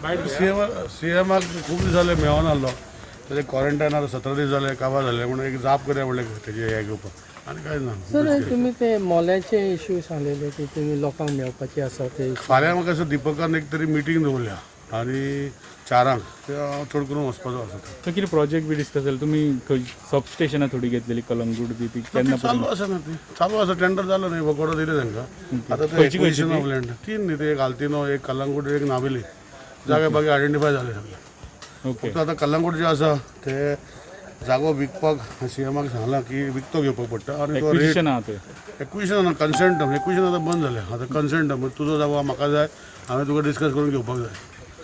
सीएमाक खूप दीस जाले मेळोन आसलो तेजे क्वॉरंटायन आतां 17 दीस जाले काबार जाले म्हणून एक जाप करया म्हणलें तेजे हे घेवपाक आनी कांय ना. सर तुम्ही ते मोल्याचे इश्यू सांगलेले की तुम्ही लोकांक मेळपाचे आसा ते फाल्यां म्हाका असं दिपकान एक तरी मिटींग दवरल्या आनी 4 ते हांव चड करून वचपाचो आसा. तर कितें प्रोजेक्ट बी डिस्कस जाले तुमी सबस्टेशनां थोडी घेतलेली कलंगूट बी ती केन्ना चालू आसा ना ती चालू आसा टेंडर जालो न्ही वकोडो दिले तांकां आतां ते एक्विजिशन ऑफ लँड 3 न्ही ते एक आल्तिनो एक कलंगूट एक नावेली जागे बागे आयडेंटिफाय जाले सगळे. ओके फक्त आतां कलंगूट जे आसा ते जागो विकपाक सीएमाक सांगलां की विकतो घेवपाक पडटा आनी तो रेट एक्विजिशन आहा ते एक्विजिशन कन्सेंट एक्विजिशन आतां बंद जालें आतां कन्सेंट तुजो जागो म्हाका जाय हांवें तुका डिस्कस करून घेवपाक जाय.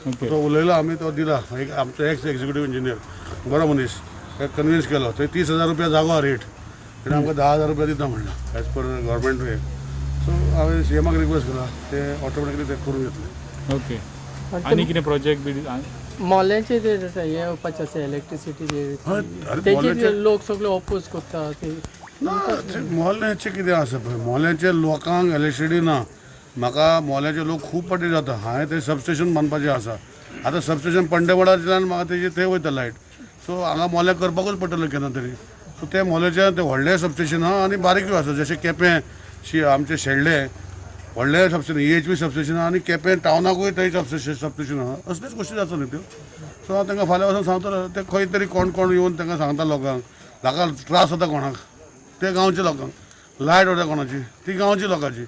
ओके तो उलयलो आमी तो दिला एक आमचो एक्स एक्झिक्युटीव इंजिनियर बरो मनीस कन्विन्स केलो थंय 30,000 रुपया जागो रेट तेणें आमकां 10,000 रुपया दिता म्हणलें एज पर गव्हर्मेंट वे. सो हांवें सीएमाक रिक्वेस्ट केला ते ऑटोमॅटिकली ते करून घेतले. ओके आनी कितें प्रोजेक्ट बी मोल्याचे ते हे येवपाचे आसा इलेक्ट्रिसिटी अरे तेचे लोक सगळे ऑपोज करता ते मोल्याचें कितें आसा पळय मोल्याच्या लोकांक इलेक्ट्रिसिटी ना. म्हाका मोल्याचे लोक खूब पाटी जाता हांवें तें सबस्टेशन बांदपाचें आसा. आतां सबस्टेशन पंडेवाडांतल्यान म्हाका तेजी थंय वयता लायट सो हांगा मोल्या करपाकूच पडटलें केन्ना तरी. सो ते मोल्याचे ते व्हडले सबस्टेशन आहा आनी बारीकूय आसा जशें केपें आमचे शेळडे व्हडले सबस्टेशन EHV सबस्टेशन आहा आनी केपें टावनाकूय थंय सबस्टेशन आहा असल्योच गोश्टी जाता न्ही त्यो. सो हांव तांकां फाल्यां वचून सांगतलो ते खंय तरी कोण कोण येवन तांकां सांगता लोकांक त्रास जाता कोणाक ते गांवच्या लोकांक लायट वता कोणाची ती गांवची लोकांची.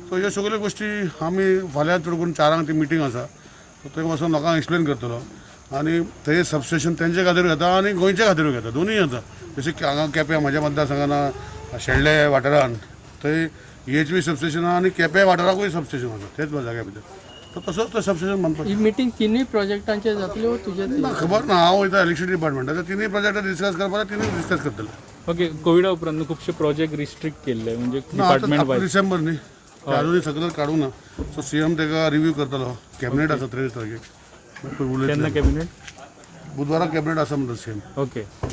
सो ह्यो सगळ्यो गोश्टी आमी फाल्यां चड करून 4 ती मिटींग आसा सो थंय वचून लोकांक एक्सप्लेन करतलो आनी थंय सबस्टेशन तेंचे खातीरूय घेता आनी गोंयच्या खातीरूय घेता दोनूय येता. जशें हांगा केपें म्हाज्या मतदारसंघान शेळडे वाठारांत थंय EHV सबस्टेशन आहा आनी केपें वाठाराकूय सबस्टेशन आसा तेच जाग्या भितर. सो तसोच तो सबस्टेशन बांदपाचो. ही मिटींग तिनूय प्रोजेक्टांचे जातली वा तुझे ना खबर ना हांव वयता इलेक्ट्रिसिटी डिपार्टमेंटाचे तिनूय प्रोजेक्ट डिस्कस करपाक तिनूय डिस्कस करतले. ओके कोविडा उपरांत खुबशे प्रोजेक्ट रिस्ट्रिक्ट केल्ले म्हणजे ना डिपार्टमेंट आतां वायज डिसेंबर न्ही अजूनय सगळं काडूं ना. सो सीएम ताका रिव्यू करतलो कॅबिनेट आसा 23 तारखेक केन्ना कॅबिनेट बुधवाराक कॅबिनेट आसा म्हणटा सीएम. ओके